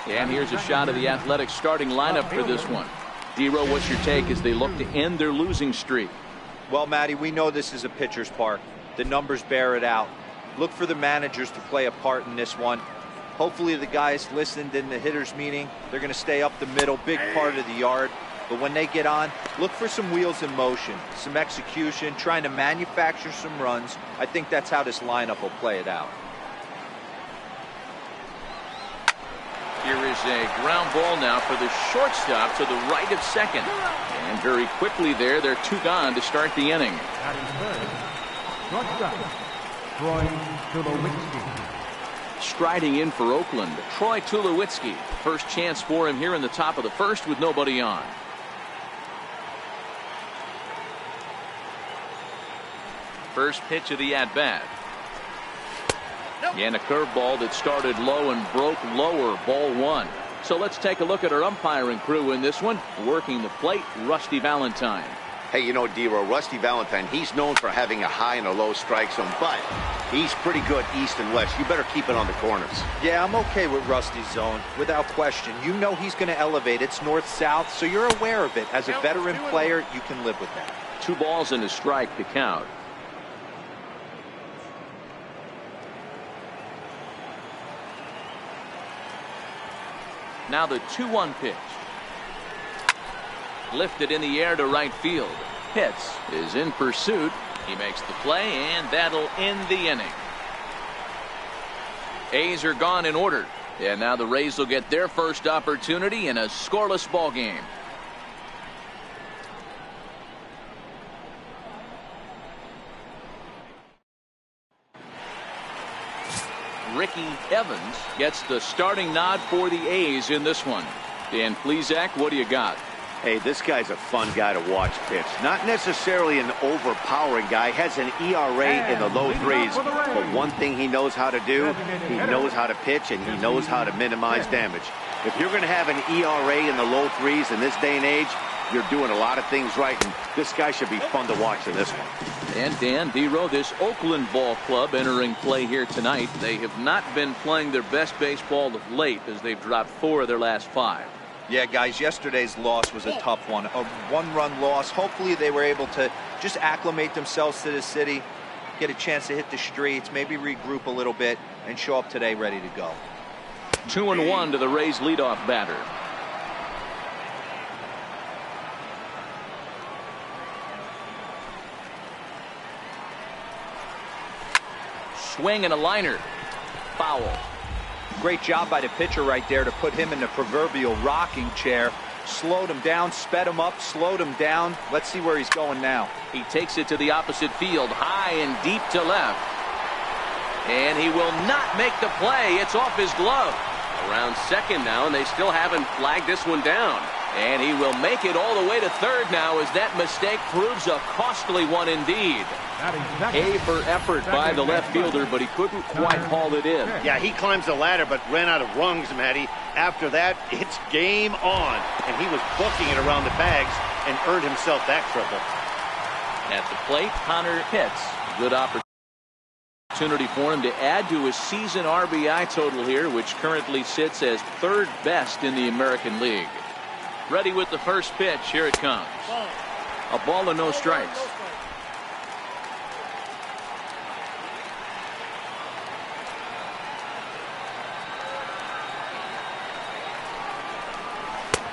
And here's a shot of the Athletics starting lineup for this one. D-Row, what's your take as they look to end their losing streak? Well, Matty, we know this is a pitcher's park. The numbers bear it out. Look for the managers to play a part in this one. Hopefully the guys listened in the hitters meeting. They're going to stay up the middle, big part of the yard. But when they get on, look for some wheels in motion, some execution, trying to manufacture some runs. I think that's how this lineup will play it out. Here is a ground ball now for the shortstop to the right of second. And very quickly there, they're 2 gone to start the inning. Striding in for Oakland, Troy Tulowitzki. First chance for him here in the top of the first with nobody on. First pitch of the at-bat. And a curveball that started low and broke lower, ball 1. So let's take a look at our umpiring crew in this one. Working the plate, Rusty Valentine. Hey, you know, D-Row, Rusty Valentine, he's known for having a high and a low strike zone, but he's pretty good east and west. You better keep it on the corners. Yeah, I'm okay with Rusty's zone, without question. You know he's going to elevate. It's north-south, so you're aware of it. As a veteran player, you can live with that. 2 balls and a strike to count. Now the 2-1 pitch. Lifted in the air to right field. Pitts is in pursuit. He makes the play, and that'll end the inning. A's are gone in order. And now the Rays will get their first opportunity in a scoreless ball game. Ricky Evans gets the starting nod for the A's in this one. Dan Plesac, what do you got? Hey, this guy's a fun guy to watch pitch. Not necessarily an overpowering guy. Has an ERA in the low 3s. But one thing he knows how to do, he knows how to pitch, and he knows how to minimize damage. If you're going to have an ERA in the low 3s in this day and age, you're doing a lot of things right, and this guy should be fun to watch in this one. And Dan, D-Row, this Oakland ball club entering play here tonight. They have not been playing their best baseball of late as they've dropped 4 of their last 5. Yeah, guys, yesterday's loss was a tough one. A 1-run loss. Hopefully they were able to just acclimate themselves to the city, get a chance to hit the streets, maybe regroup a little bit, and show up today ready to go. 2-1 to the Rays leadoff batter. Swing and a liner. Foul. Great job by the pitcher right there to put him in the proverbial rocking chair. Slowed him down, sped him up, slowed him down. Let's see where he's going now. He takes it to the opposite field, high and deep to left. And he will not make the play. It's off his glove. Around second now, and they still haven't flagged this one down. And he will make it all the way to third now as that mistake proves a costly one indeed. A for effort by the left fielder, but he couldn't quite haul it in. Yeah, he climbs the ladder but ran out of rungs, Matty. After that, it's game on. And he was booking it around the bags and earned himself that triple. At the plate, Connor Pitts. Good opportunity for him to add to his season RBI total here, which currently sits as 3rd best in the American League. Ready with the first pitch. Here it comes. A ball and no strikes.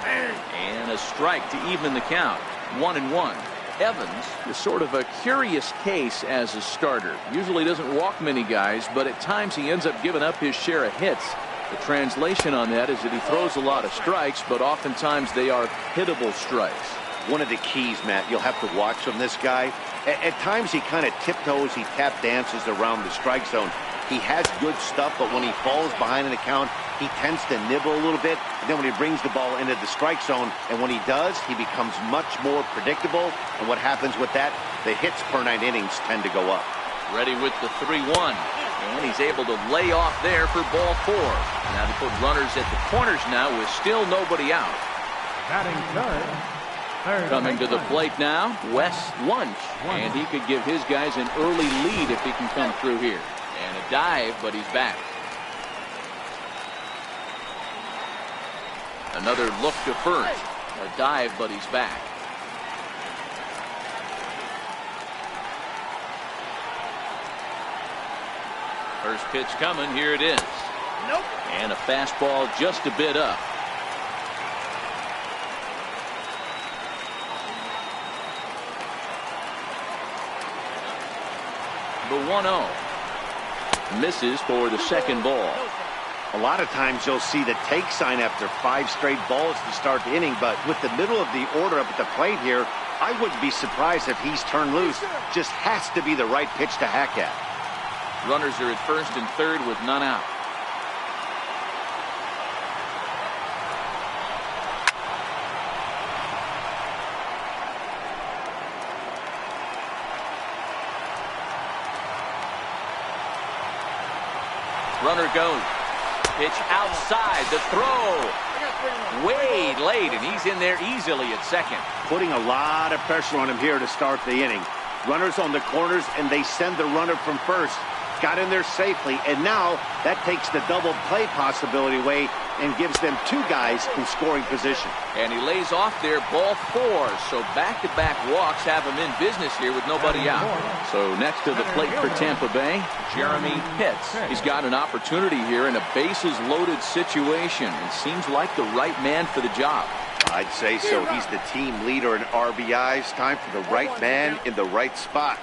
And a strike to even the count. 1-1. Evans is sort of a curious case as a starter. Usually doesn't walk many guys, but at times he ends up giving up his share of hits. The translation on that is that he throws a lot of strikes, but oftentimes they are hittable strikes. One of the keys, Matt, you'll have to watch from this guy. At times he kind of tiptoes, he tap dances around the strike zone. He has good stuff, but when he falls behind an account, he tends to nibble a little bit. And then when he brings the ball into the strike zone, and when he does, he becomes much more predictable. And what happens with that? The hits per 9 innings tend to go up. Ready with the 3-1. And he's able to lay off there for ball 4. Now to put runners at the corners now with still nobody out. Coming to the plate now, Wes Lunch. And he could give his guys an early lead if he can come through here. And a dive, but he's back. Another look to first. A dive, but he's back. First pitch coming. Here it is. Nope. And a fastball just a bit up. The 1-0. Misses for the second ball. A lot of times you'll see the take sign after 5 straight balls to start the inning, but with the middle of the order up at the plate here, I wouldn't be surprised if he's turned loose. Just has to be the right pitch to hack at. Runners are at first and third with none out. Runner goes. Pitch outside. The throw. Way late, and he's in there easily at second. Putting a lot of pressure on him here to start the inning. Runners on the corners, and they send the runner from first. Got in there safely, and now that takes the double play possibility away and gives them 2 guys in scoring position. And he lays off there, ball 4. So back-to-back walks have him in business here with nobody out. So next to the plate for Tampa Bay, Jeremy Pitts. He's got an opportunity here in a bases-loaded situation and seems like the right man for the job. I'd say so. He's the team leader in RBIs. Time for the right man in the right spot.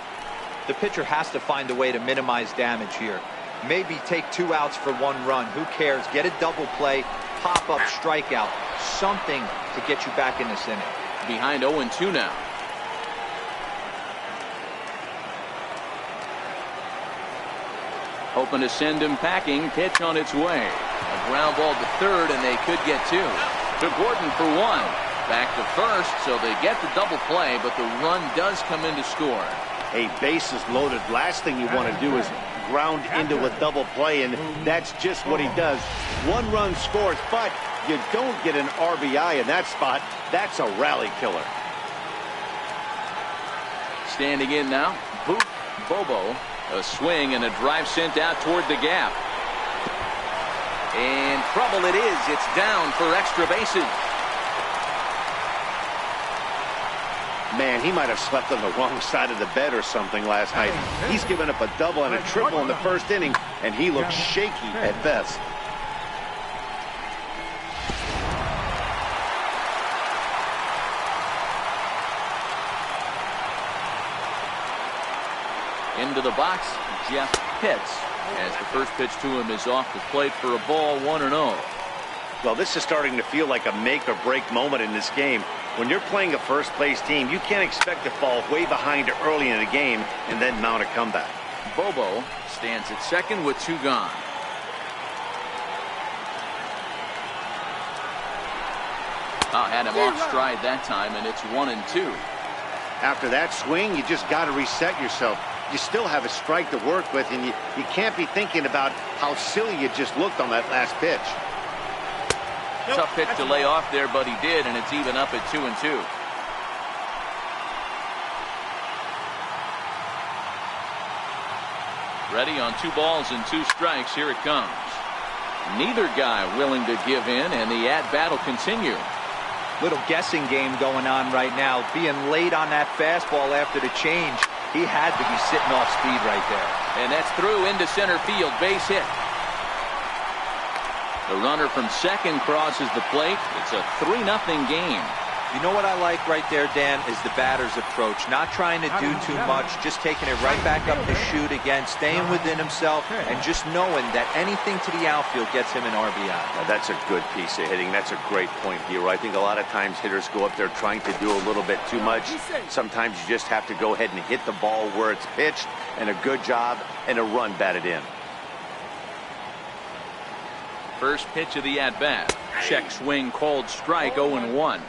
The pitcher has to find a way to minimize damage here. Maybe take 2 outs for 1 run. Who cares? Get a double play, pop up, strikeout. Something to get you back in this inning. Behind 0-2 now. Hoping to send him packing. Pitch on its way. A ground ball to third, and they could get 2. To Gordon for 1. Back to first, so they get the double play, but the run does come in to score. A bases loaded. Last thing you want to do is ground into a double play, and that's just what he does. 1 run scores, but you don't get an RBI in that spot. That's a rally killer. Standing in now, Bobo. A swing and a drive sent out toward the gap. And trouble it is. It's down for extra bases. Man, he might have slept on the wrong side of the bed or something last night. He's given up a double and a triple in the first inning, and he looks shaky at best. Into the box, Jeff Pitts, as the first pitch to him is off the plate for a ball, 1-0. Well, this is starting to feel like a make-or-break moment in this game. When you're playing a first-place team, you can't expect to fall way behind early in the game and then mount a comeback. Bobo stands at second with 2 gone. Had him off stride that time, and it's 1-2. After that swing, you just got to reset yourself. You still have a strike to work with, and you can't be thinking about how silly you just looked on that last pitch. Tough pitch to lay off there, but he did, and it's even up at 2-2. Ready on 2 balls and 2 strikes. Here it comes. Neither guy willing to give in, and the at-bat will continue. Little guessing game going on right now. Being late on that fastball after the change. He had to be sitting off speed right there. And that's through into center field. Base hit. The runner from second crosses the plate. It's a 3-0 game. You know what I like right there, Dan, is the batter's approach. Not trying to do too much, just taking it right back up to shoot again, staying within himself, and just knowing that anything to the outfield gets him an RBI. Now, that's a good piece of hitting. That's a great point here. I think a lot of times hitters go up there trying to do a little bit too much. Sometimes you just have to go ahead and hit the ball where it's pitched, and a good job and a run batted in. First pitch of the at-bat. Check swing called strike, 0-1.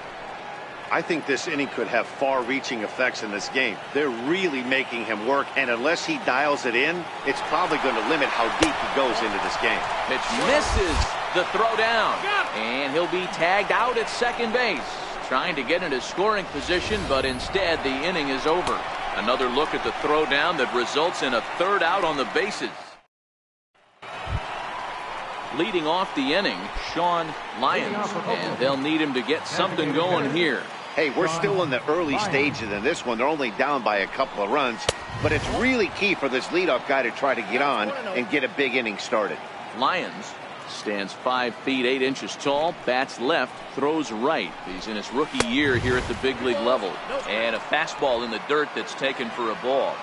I think this inning could have far-reaching effects in this game. They're really making him work, and unless he dials it in, it's probably going to limit how deep he goes into this game. Pitch misses the throw down, and he'll be tagged out at second base. Trying to get into scoring position, but instead the inning is over. Another look at the throw down that results in a 3rd out on the bases. Leading off the inning, Sean Lyons, and they'll need him to get something going here. Hey, we're still in the early stages in this one. They're only down by a couple of runs, but it's really key for this leadoff guy to try to get on and get a big inning started. Lyons stands 5 feet 8 inches tall, bats left, throws right. He's in his rookie year here at the big league level. And a fastball in the dirt that's taken for a ball.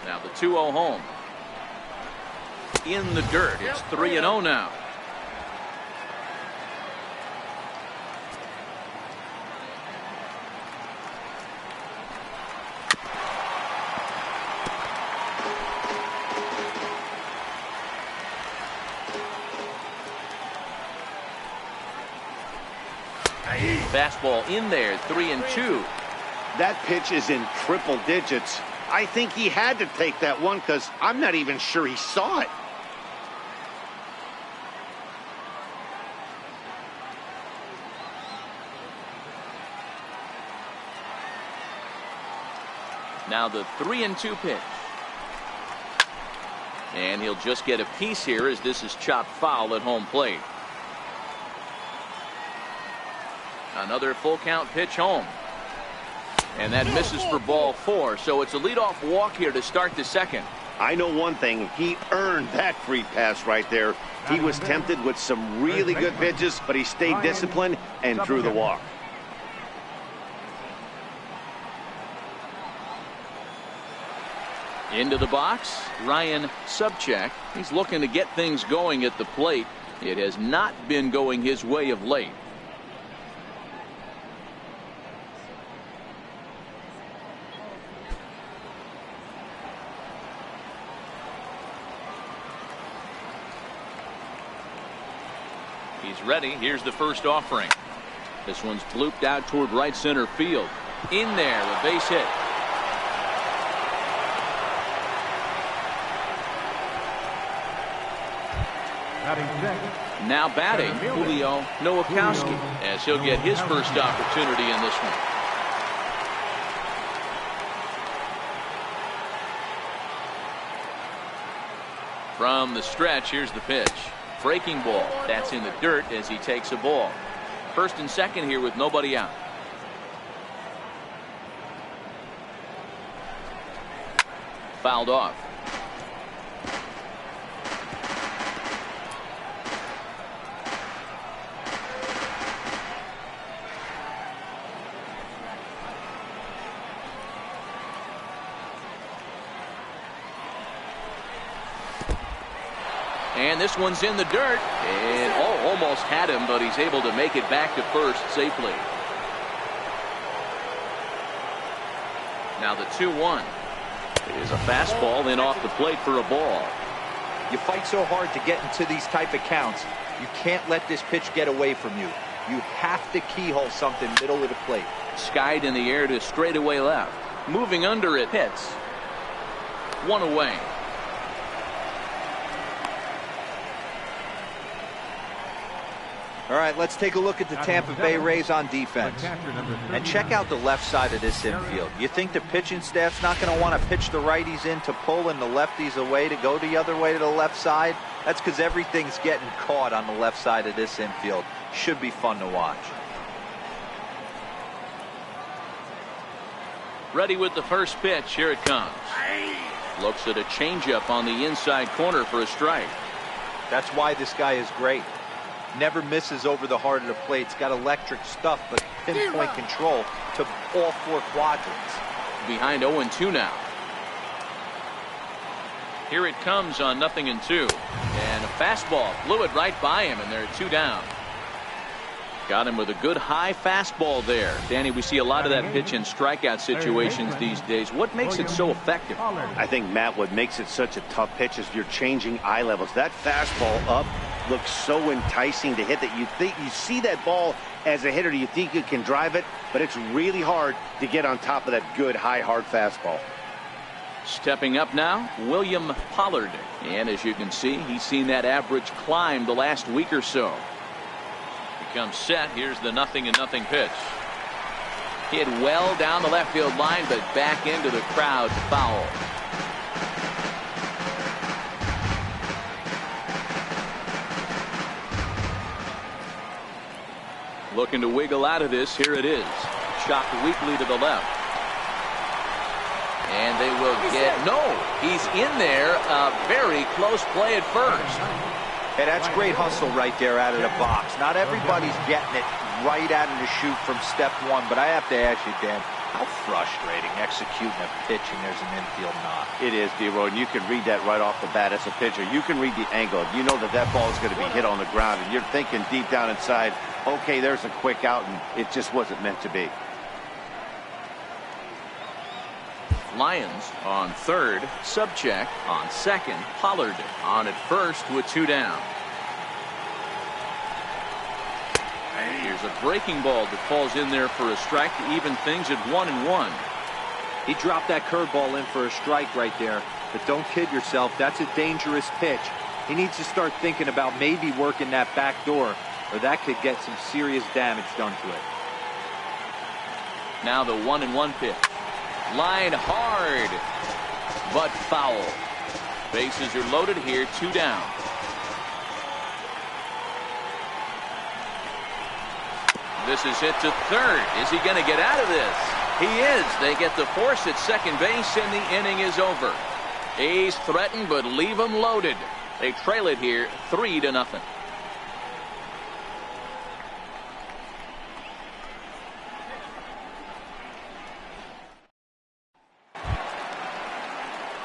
Now the 2-0 home. In the dirt. It's 3-0 now. Fastball in there, 3-2. That pitch is in triple digits. I think he had to take that one because I'm not even sure he saw it. Now the 3-2 pitch. And he'll just get a piece here as this is chopped foul at home plate. Another full count pitch home. And that misses for ball 4. So it's a leadoff walk here to start the second. I know one thing. He earned that free pass right there. He was tempted with some really good pitches, but he stayed disciplined and drew the walk. Into the box, Ryan Subcheck. He's looking to get things going at the plate. It has not been going his way of late. He's ready. Here's the first offering. This one's blooped out toward right center field. In there, a base hit. Now batting, Julio Nowakowski, as he'll get his first opportunity in this one. From the stretch, here's the pitch. Breaking ball. That's in the dirt as he takes a ball. First and second here with nobody out. Fouled off. And this one's in the dirt, and almost had him, but he's able to make it back to first safely. Now the 2-1 is a fastball in off the plate for a ball. You fight so hard to get into these type of counts. You can't let this pitch get away from you. You have to keyhole something middle of the plate. Skied in the air to straightaway left. Moving under it, hits. One away. All right, let's take a look at the Tampa Bay Rays on defense. And check out the left side of this infield. You think the pitching staff's not going to want to pitch the righties in to pull and the lefties away to go the other way to the left side? That's because everything's getting caught on the left side of this infield. Should be fun to watch. Ready with the first pitch. Here it comes. Looks at a changeup on the inside corner for a strike. That's why this guy is great. Never misses over the heart of the plate. He's got electric stuff, but pinpoint control to all 4 quadrants. Behind 0-2 now. Here it comes on 0-2. And a fastball blew it right by him, and they're 2 down. Got him with a good high fastball there. Danny, we see a lot of that pitch in strikeout situations these days. What makes it so effective? I think, Matt, what makes it such a tough pitch is you're changing eye levels. That fastball up looks so enticing to hit that you see that ball as a hitter, you think you can drive it, but it's really hard to get on top of that good high hard fastball. Stepping up now, William Pollard, and as you can see, he's seen that average climb the last week or so. Becomes set. Here's the 0-0 pitch. Hit well down the left field line, but back into the crowd, foul. Looking to wiggle out of this. Here it is. Chopped weakly to the left. And they will get, no, he's in there. A very close play at first. Hey, that's great hustle right there out of the box. Not everybody's getting it right out of the chute from step one, but I have to ask you, Dan, how frustrating executing a pitch and there's an infield knock. It is, D-Roy, and you can read that right off the bat as a pitcher. You can read the angle. You know that that ball is going to be hit on the ground, and you're thinking deep down inside, okay, there's a quick out, and it just wasn't meant to be. Lions on third, Subcheck on second, Pollard on at first with 2 down. And here's a breaking ball that falls in there for a strike to even things at 1-1. He dropped that curveball in for a strike right there, but don't kid yourself, that's a dangerous pitch. He needs to start thinking about maybe working that back door, or that could get some serious damage done to it. Now the 1-1 pitch. Line hard, but foul. Bases are loaded here, 2 down. This is hit to third. Is he going to get out of this? He is. They get the force at second base, and the inning is over. A's threaten, but leave them loaded. They trail it here, 3-0.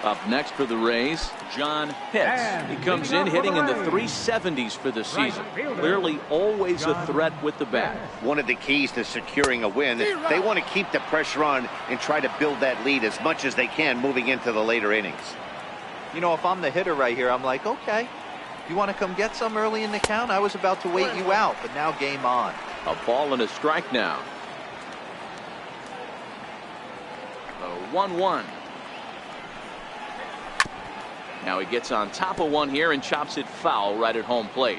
Up next for the Rays, John Pitts. He comes in hitting in the 370s for the season. Clearly always a threat with the bat. One of the keys to securing a win, they want to keep the pressure on and try to build that lead as much as they can moving into the later innings. You know, if I'm the hitter right here, I'm like, okay, you want to come get some early in the count? I was about to wait you out, but now game on. A ball and a strike now. The 1-1. Now he gets on top of one here and chops it foul right at home plate.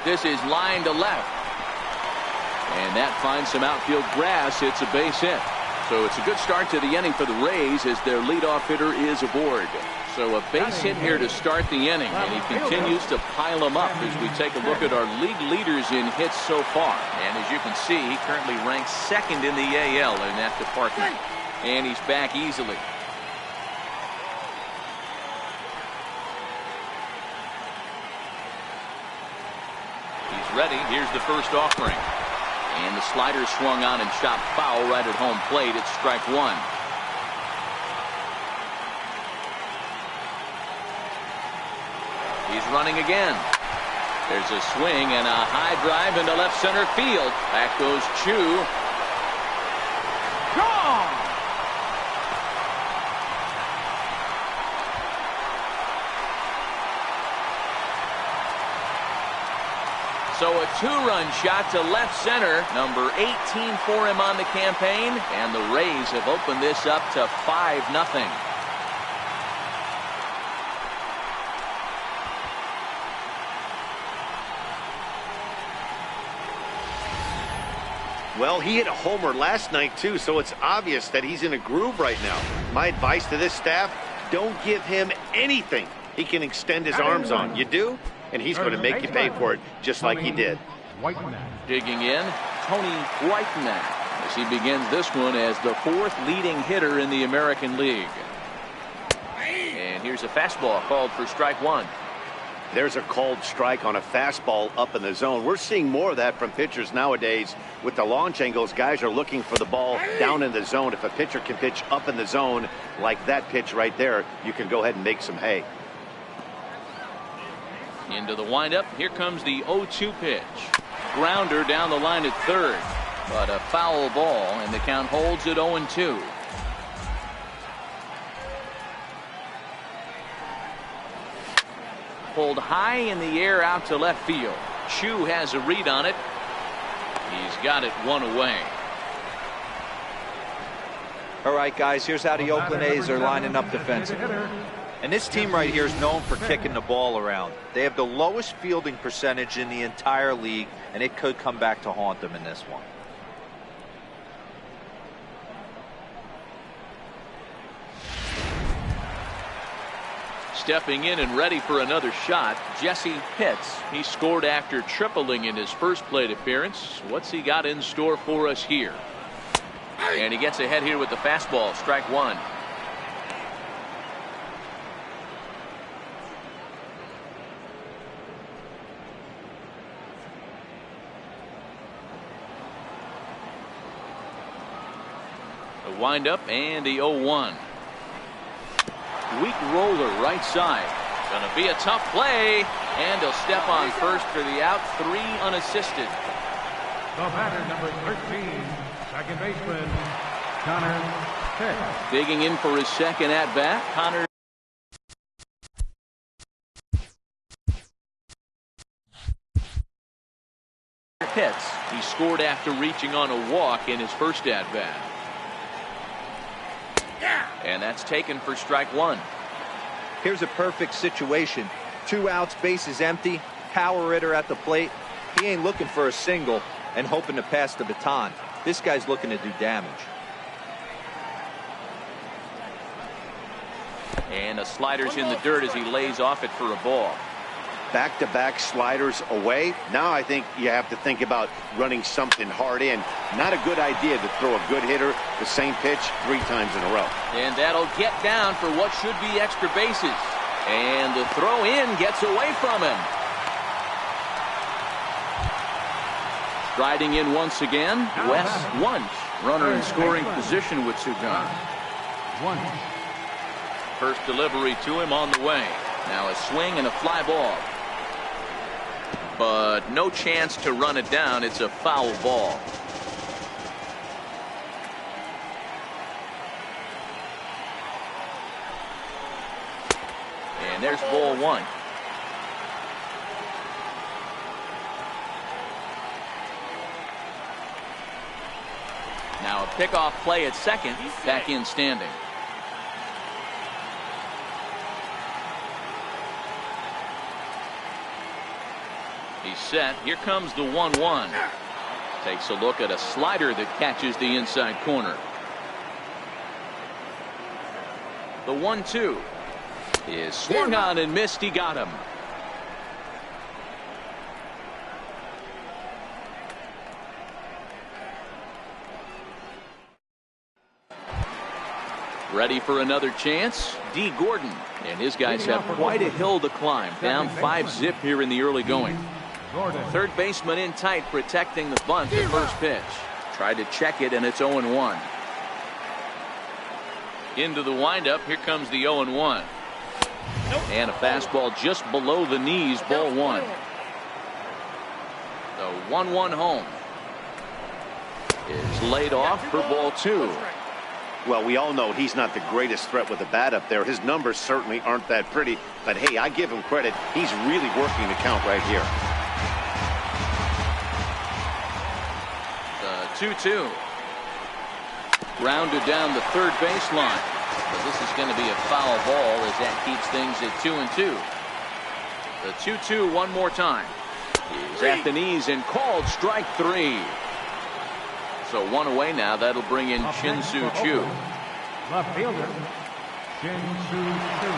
This is line to left. And that finds some outfield grass. It's a base hit. So it's a good start to the inning for the Rays as their leadoff hitter is aboard. So a base hit here to start the inning, and he continues to pile them up as we take a look at our league leaders in hits so far. And as you can see, he currently ranks second in the AL in that department. And he's back easily. He's ready. Here's the first offering. And the slider swung on and chopped foul right at home plate. It's strike 1. He's running again. There's a swing and a high drive into left center field. Back goes Chu. Gone! So a 2-run shot to left center. Number 18 for him on the campaign. And the Rays have opened this up to 5-0. Well, he hit a homer last night, too, so it's obvious that he's in a groove right now. My advice to this staff, don't give him anything he can extend his arms on. You do, and he's going to make you pay for it, just like he did. Digging in, Tony Whitenack, as he begins this one as the 4th leading hitter in the American League. And here's a fastball called for strike 1. There's a called strike on a fastball up in the zone. We're seeing more of that from pitchers nowadays. With the launch angles, guys are looking for the ball down in the zone. If a pitcher can pitch up in the zone like that pitch right there, you can go ahead and make some hay. Into the windup. Here comes the 0-2 pitch. Grounder down the line at third. But a foul ball, and the count holds at 0-2. Pulled high in the air out to left field. Chu has a read on it. He's got it 1 away. All right, guys, here's how the Oakland A's are lining up defensively. And this team right here is known for kicking the ball around. They have the lowest fielding percentage in the entire league, and it could come back to haunt them in this one. stepping in and ready for another shot, Jesse Pitts. He scored after tripling in his first plate appearance. What's he got in store for us here? And he gets ahead here with the fastball. Strike one. The windup and the 0-1. Weak roller right side. Gonna be a tough play, and he'll step on first for the out. 3 unassisted. The batter, number 13, second baseman, Connor Pitts. Digging in for his second at bat, Connor Pitts. He scored after reaching on a walk in his first at bat. And that's taken for strike one. Here's a perfect situation. 2 outs, bases empty, power hitter at the plate. He ain't looking for a single and hoping to pass the baton. This guy's looking to do damage. And a slider's in the dirt as he lays off it for a ball. Back-to-back sliders away. Now I think you have to think about running something hard in. Not a good idea to throw a good hitter the same pitch 3 times in a row. And that'll get down for what should be extra bases. And the throw in gets away from him. Striding in once again, Wes Wunsch. Runner in scoring position with 2 gone. First delivery to him on the way. Now a swing and a fly ball. But no chance to run it down. It's a foul ball. And there's ball 1. Now a pickoff play at second. Back in standing. He's set. Here comes the 1-1. Takes a look at a slider that catches the inside corner. The 1-2 is swung on and missed. He got him. Ready for another chance? D. Gordon. And his guys have quite a hill to climb. Down 5-zip here in the early going. Third baseman in tight, protecting the bunt at first pitch. Tried to check it, and it's 0-1. Into the windup. Here comes the 0-1. And a fastball just below the knees. Ball 1. The 1-1 home is laid off for ball 2. Well, we all know he's not the greatest threat with the bat up there. His numbers certainly aren't that pretty. But, hey, I give him credit. He's really working the count right here. The 2-2. Grounded down the third baseline. But this is going to be a foul ball as that keeps things at 2-2. The 2-2 one more time. He's at the knees and called strike 3. So 1 away now. That'll bring in Shin-Soo Choo. Left fielder, Shin-Soo Choo.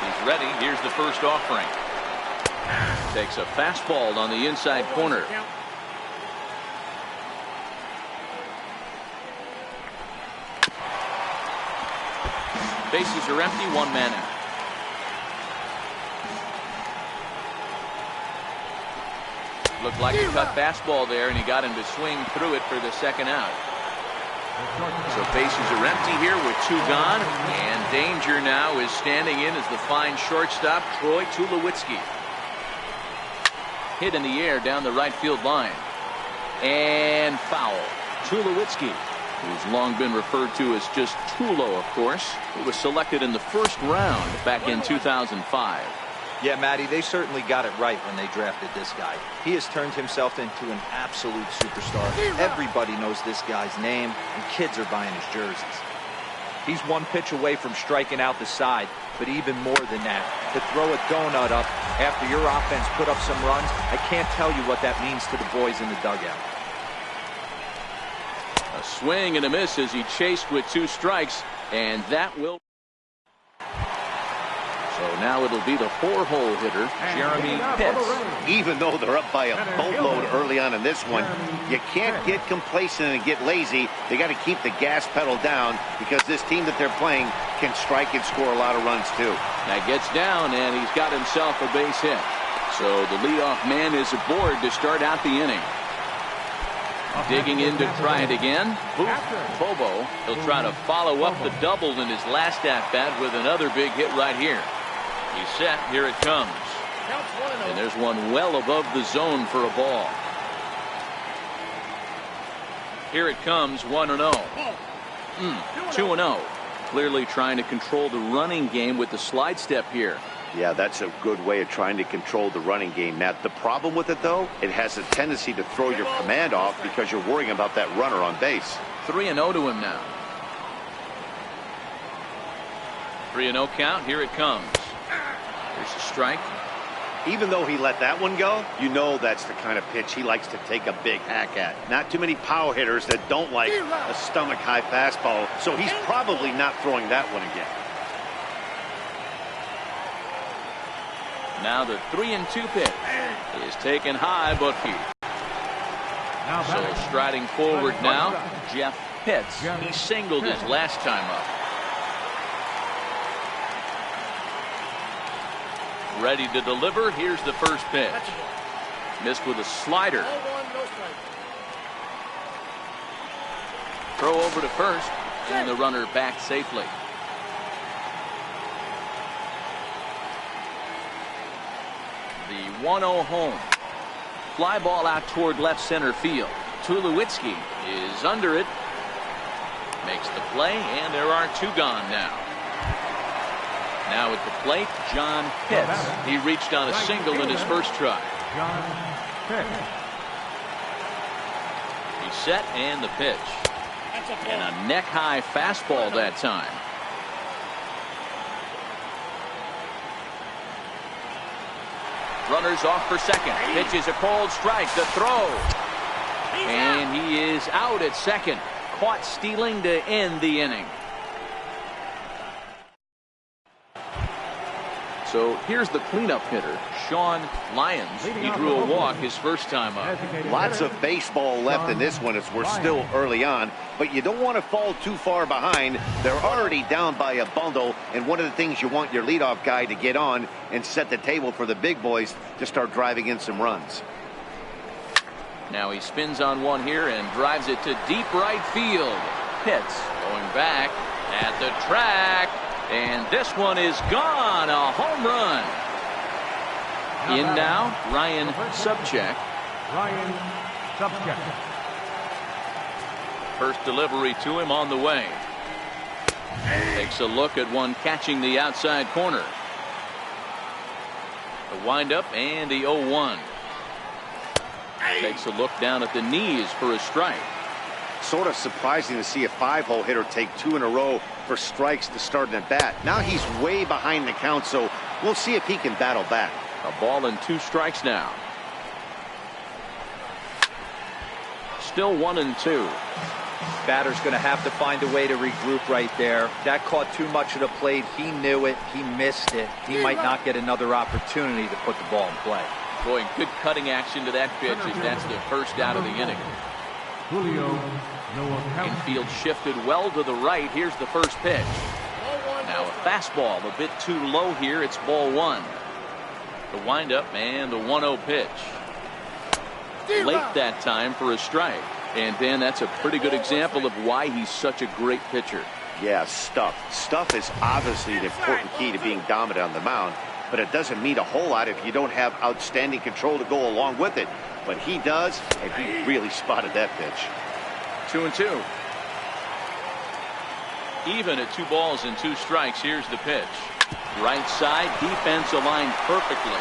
He's ready. Here's the first offering. Takes a fastball on the inside corner. Bases are empty. 1 man out. Looked like a cut fastball there, and he got him to swing through it for the second out. So bases are empty here with 2 gone, and danger now is standing in as the fine shortstop Troy Tulowitzki. Hit in the air down the right field line. And foul. Tulowitzki, who's long been referred to as just Tulo, of course, who was selected in the first round back in 2005. Yeah, Matty, they certainly got it right when they drafted this guy. He has turned himself into an absolute superstar. Everybody knows this guy's name, and kids are buying his jerseys. He's 1 pitch away from striking out the side, but even more than that, to throw a donut up after your offense put up some runs, I can't tell you what that means to the boys in the dugout. A swing and a miss as he chased with 2 strikes, and that will So now it'll be the 4-hole hitter, Jeremy Pitts. Even though they're up by a boatload early on in this one, you can't get complacent and get lazy. They got to keep the gas pedal down because this team that they're playing can strike and score a lot of runs too. That gets down, and he's got himself a base hit. So the leadoff man is aboard to start out the inning. Digging in to try it again. Bobo, he'll try to follow up the double in his last at-bat with another big hit right here. He's set. Here it comes. And there's one well above the zone for a ball. Here it comes, 1-0. 2-0. Clearly trying to control the running game with the slide step here. Yeah, that's a good way of trying to control the running game, Matt. The problem with it, though, it has a tendency to throw your command off because you're worrying about that runner on base. 3-0 to him now. 3-0 count. Here it comes. Here's a strike. Even though he let that one go, you know that's the kind of pitch he likes to take a big hack at. Not too many power hitters that don't like a stomach-high fastball, so he's probably not throwing that one again. Now the 3-2 pitch is taken high, but few. So striding forward now, Jeff Pitts. He singled his last time up. Ready to deliver. Here's the first pitch. Missed with a slider. Throw over to first, and the runner back safely. The 1-0 home. Fly ball out toward left center field. Tulowitzki is under it. Makes the play, and there are two gone now. Now at the plate, John Pitts. He reached on a single in his first try. John Pitts. He's set, and the pitch. And a neck-high fastball that time. Runners off for second. Pitch is a cold strike. The throw. And he is out at second. Caught stealing to end the inning. So here's the cleanup hitter, Sean Lyons. He drew a walk his first time up. Lots of baseball left in this one as we're still early on, but you don't want to fall too far behind. They're already down by a bundle, and one of the things you want your leadoff guy to get on and set the table for the big boys to start driving in some runs. Now he spins on one here and drives it to deep right field. Pitts going back at the track. And this one is gone. A home run. In now, Ryan Subcheck. Ryan Subcheck. First delivery to him on the way. Takes a look at one catching the outside corner. The windup and the 0-1. Takes a look down at the knees for a strike. Sort of surprising to see a 5-hole hitter take 2 in a row for strikes to start an at bat. Now he's way behind the count, so we'll see if he can battle back. A ball and 2 strikes now. Still 1-2. Batter's going to have to find a way to regroup right there. That caught too much of the plate. He knew it. He missed it. He might not get another opportunity to put the ball in play. Boy, good cutting action to that pitch as that's the first out of the inning. Julio Noah. Infield shifted well to the right. Here's the first pitch. Now a fastball a bit too low here. It's ball 1. The windup and the 1-0 pitch. Late that time for a strike. And Dan, that's a pretty good example of why he's such a great pitcher. Yeah, stuff. Stuff is obviously an important key to being dominant on the mound, but it doesn't mean a whole lot if you don't have outstanding control to go along with it. But he does, and he really spotted that pitch. 2-2. Even at 2 balls and 2 strikes. Here's the pitch. Right side, defense aligned perfectly.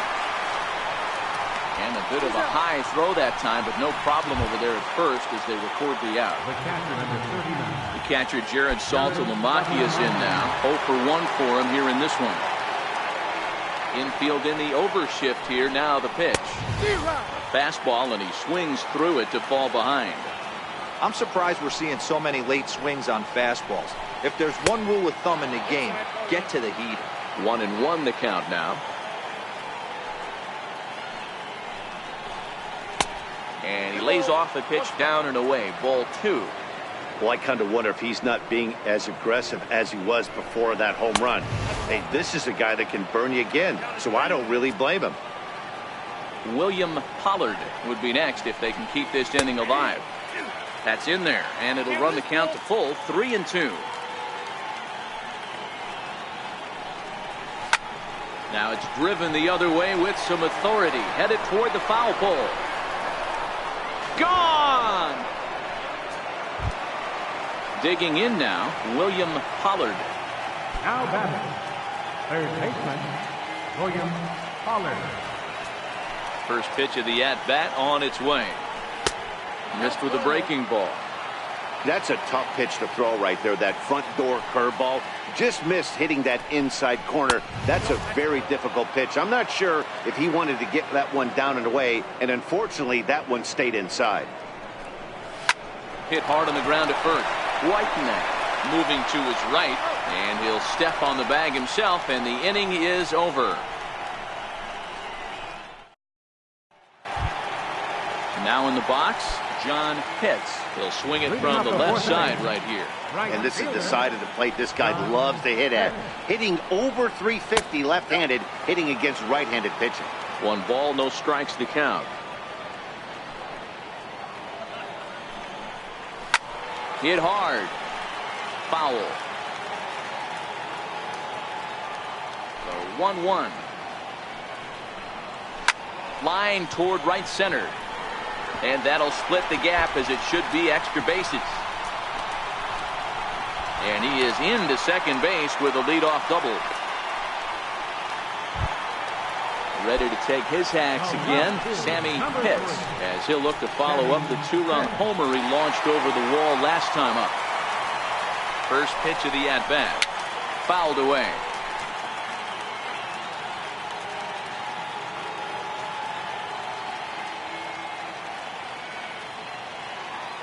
And a bit of a high throw that time, but no problem over there at first as they record the out. The catcher, number 39. The catcher, Jared Saltalamacchia, is in now. 0 for 1 for him here in this one. Infield in the overshift here. Now the pitch. A fastball, and he swings through it to fall behind. I'm surprised we're seeing so many late swings on fastballs. If there's one rule of thumb in the game, get to the heater. 1-1 the count now. And he lays off the pitch down and away. Ball 2. Well, I kind of wonder if he's not being as aggressive as he was before that home run. Hey, this is a guy that can burn you again, so I don't really blame him. William Pollard would be next if they can keep this inning alive. That's in there, and it'll run the count to full, 3-2. Now it's driven the other way with some authority, headed toward the foul pole. Gone! Digging in now, William Pollard. Now batting, third baseman, William Pollard. First pitch of the at-bat on its way. Missed with a breaking ball. That's a tough pitch to throw right there. That front door curveball just missed hitting that inside corner. That's a very difficult pitch. I'm not sure if he wanted to get that one down and away, and unfortunately that one stayed inside. Hit hard on the ground at first. Whiteneck moving to his right, and he'll step on the bag himself, and the inning is over. Now in the box, John Pitts. He'll swing it from the left side right here. And this is the side of the plate this guy loves to hit at. Hitting over 350 left-handed, hitting against right-handed pitching. 1 ball, no strikes to count. Hit hard. Foul. So 1-1. Line toward right center. And that'll split the gap as it should be extra bases. And he is into second base with a leadoff double. Ready to take his hacks again, Sammy Pitts, as he'll look to follow up the 2-run homer he launched over the wall last time up. First pitch of the at-bat. Fouled away.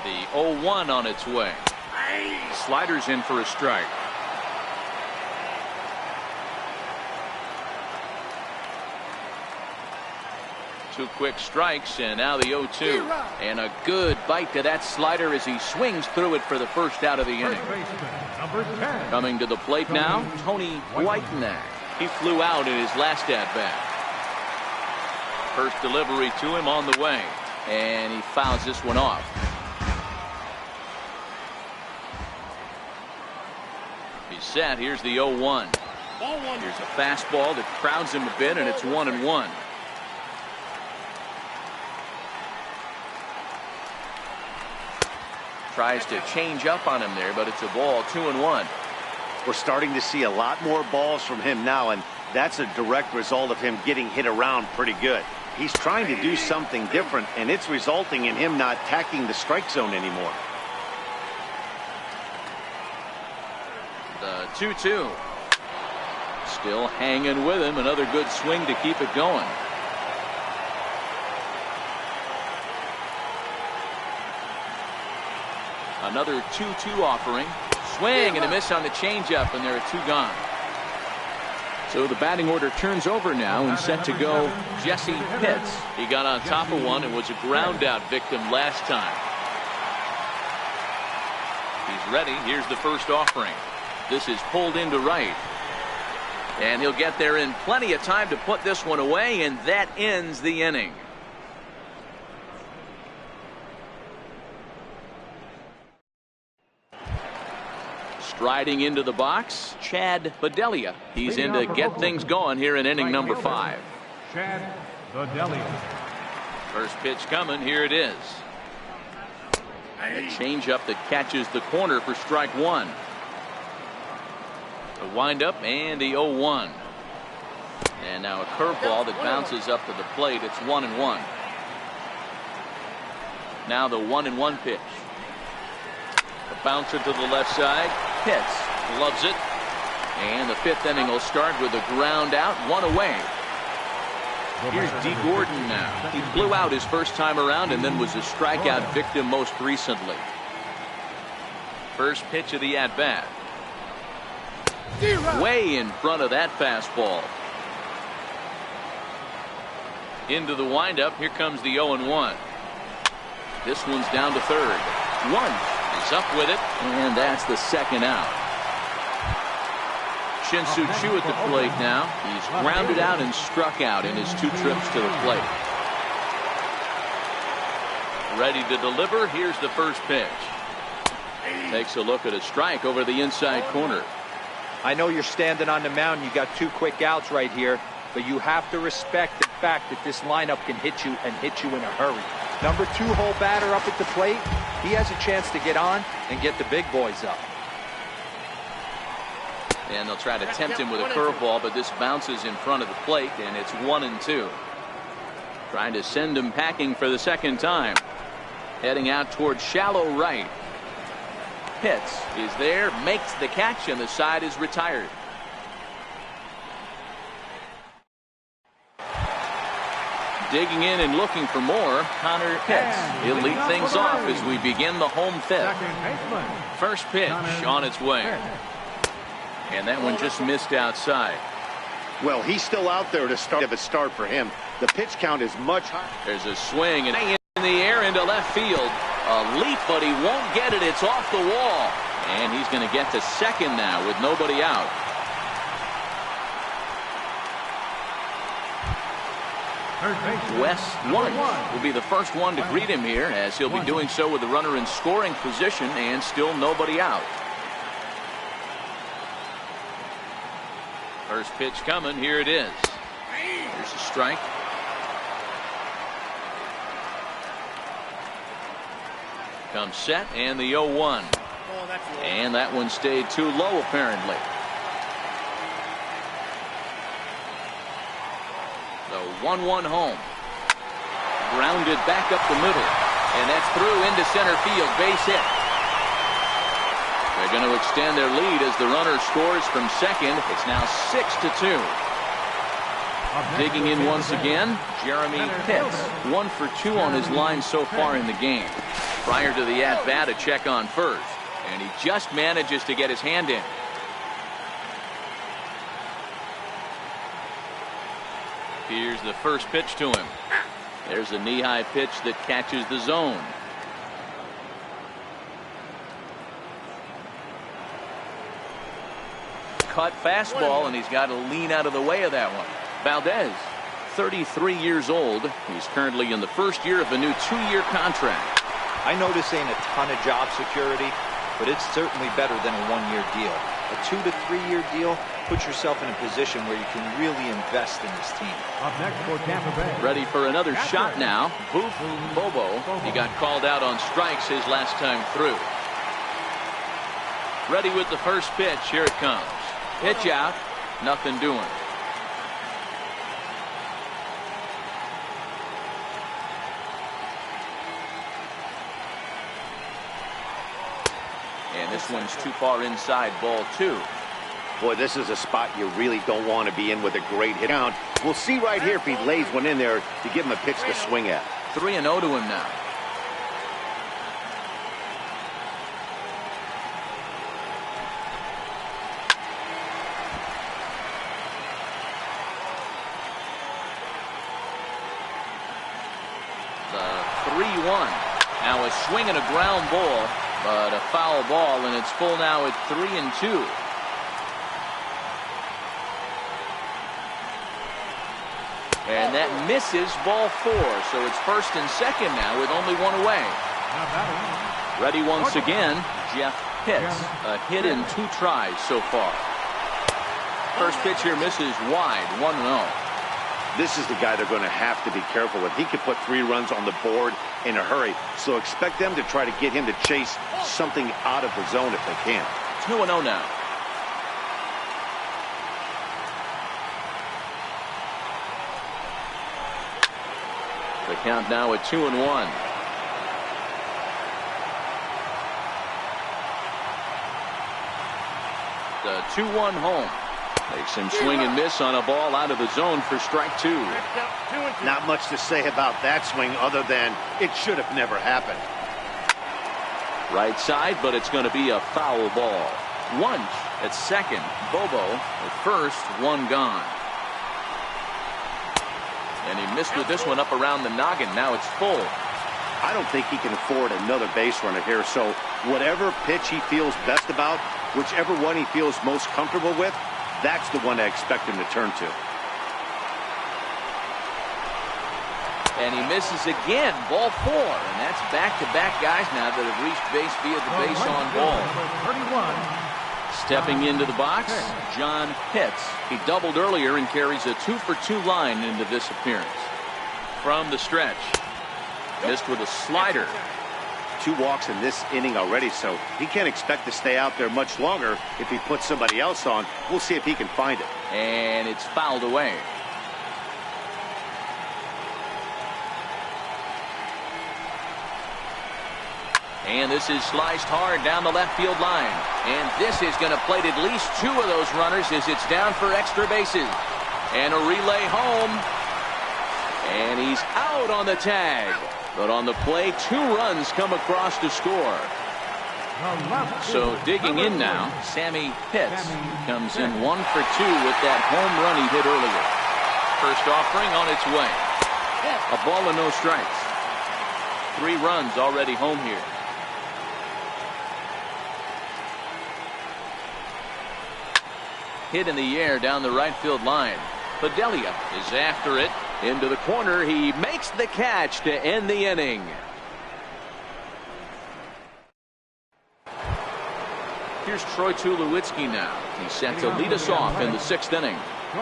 The 0-1 on its way. Sliders in for a strike. Two quick strikes, and now the 0-2. And a good bite to that slider as he swings through it for the first out of the inning. Coming to the plate now, Tony Whiteneck. He flew out in his last at-bat. First delivery to him on the way, and he fouls this one off. He's set. Here's the 0-1. Here's a fastball that crowds him a bit, and it's 1-1. Tries to change up on him there, but it's a ball. 2-1. We're starting to see a lot more balls from him now, and that's a direct result of him getting hit around pretty good. He's trying to do something different, and it's resulting in him not attacking the strike zone anymore. The 2-2. Still hanging with him. Another good swing to keep it going. Another 2-2 offering. Swing and a miss on the changeup, and there are 2 gone. So the batting order turns over now, and set to go Jesse Pitts. He got on top of one and was a ground out victim last time. He's ready. Here's the first offering. This is pulled into right. And he'll get there in plenty of time to put this one away, and that ends the inning. Striding into the box, Chad Bedelia. He's in to get things going here in inning number 5. Chad Bedelia. First pitch coming. Here it is. A changeup that catches the corner for strike 1. The windup and the 0-1. And now a curveball that bounces up to the plate. It's 1-1. Now the 1-1 pitch. The bouncer to the left side. Pitts loves it. And the 5th inning will start with a ground out, 1 away. Here's Dee Gordon now. He flew out his first time around and then was a strikeout victim most recently. First pitch of the at-bat. Way in front of that fastball. Into the windup. Here comes the 0-1. This one's down to third. One is up with it, and that's the second out. Shin-Soo Choo at the plate now. He's grounded out and struck out in his 2 trips to the plate. Ready to deliver. Here's the first pitch. Takes a look at a strike over the inside corner. I know you're standing on the mound. You got 2 quick outs right here, but you have to respect the fact that this lineup can hit you and hit you in a hurry. Number 2 hole batter up at the plate. He has a chance to get on and get the big boys up. And they'll try to tempt him with a curveball, but this bounces in front of the plate, and it's 1-2. Trying to send him packing for the second time. Heading out towards shallow right. Pitts is there, makes the catch, and the side is retired. Digging in and looking for more, Connor Pitts. He'll lead things off as we begin the home fifth. First pitch on its way. And that one just missed outside. Well, he's still out there to start for him. The pitch count is much higher. There's a swing and in the air into left field. A leap, but he won't get it. It's off the wall. And he's going to get to second now with nobody out. Wes Wundt will be the first one to greet him here, as he'll be doing so with the runner in scoring position and still nobody out. First pitch coming. Here it is. Here's a strike. Comes set, and the 0-1. And that one stayed too low, apparently. The 1-1 home. Grounded back up the middle. And that's through into center field. Base hit. They're going to extend their lead as the runner scores from second. It's now 6-2. Digging in once again, Jeremy Pitts. 1 for 2 on his line so far in the game. Prior to the at-bat, a check on first. And he just manages to get his hand in. Here's the first pitch to him. There's a knee-high pitch that catches the zone. Cut fastball, and he's got to lean out of the way of that one. Valdez, 33 years old. He's currently in the first year of a new 2-year contract. I know this ain't a ton of job security, but it's certainly better than a 1-year deal. A 2 to 3 year deal puts yourself in a position where you can really invest in this team. Up next for Tampa Bay. Ready for another shot now. Boof Bobo. He got called out on strikes his last time through. Ready with the first pitch. Here it comes. Pitch out. Nothing doing. And this one's too far inside, ball 2. Boy, this is a spot you really don't want to be in with a great hit count. We'll see right here if he lays one in there to give him a pitch to swing at. 3-0 to him now. The 3-1. Now a swing and a ground ball, but a foul ball, and it's full now at 3-2. And that misses, ball 4. So it's first and second now with only one away. Ready once again, Jeff Pitts. A hit in 2 tries so far. First pitch here misses wide, 1-0. This is the guy they're going to have to be careful with. He could put 3 runs on the board in a hurry. So expect them to try to get him to chase something out of the zone if they can. 2-0 now. The count now at 2-1. The 2-1 home. Makes him swing and miss on a ball out of the zone for strike 2. Not much to say about that swing other than it should have never happened. Right side, but it's going to be a foul ball. Wunsch at second. Bobo at first. One gone. And he missed with this one up around the noggin. Now it's full. I don't think he can afford another base runner here. So whatever pitch he feels best about, whichever one he feels most comfortable with, that's the one I expect him to turn to. And he misses again. Ball 4. And that's back-to-back guys now that have reached base via the base on ball. Stepping into the box, John Pitts. He doubled earlier and carries a 2-for-2 line into this appearance. From the stretch. Missed with a slider. 2 walks in this inning already, so he can't expect to stay out there much longer if he puts somebody else on. We'll see if he can find it. And it's fouled away. And this is sliced hard down the left field line. And this is going to plate at least 2 of those runners as it's down for extra bases. And a relay home. And he's out on the tag. But on the play, 2 runs come across to score. So digging in now, Sammy Pitts comes in 1 for 2 with that home run he hit earlier. First offering on its way. A ball and no strikes. 3 runs already home here. Hit in the air down the right field line. Bedelia is after it. Into the corner. He makes the catch to end the inning. Here's Troy Tulowitzki now. He's set to lead us off in the 6th inning.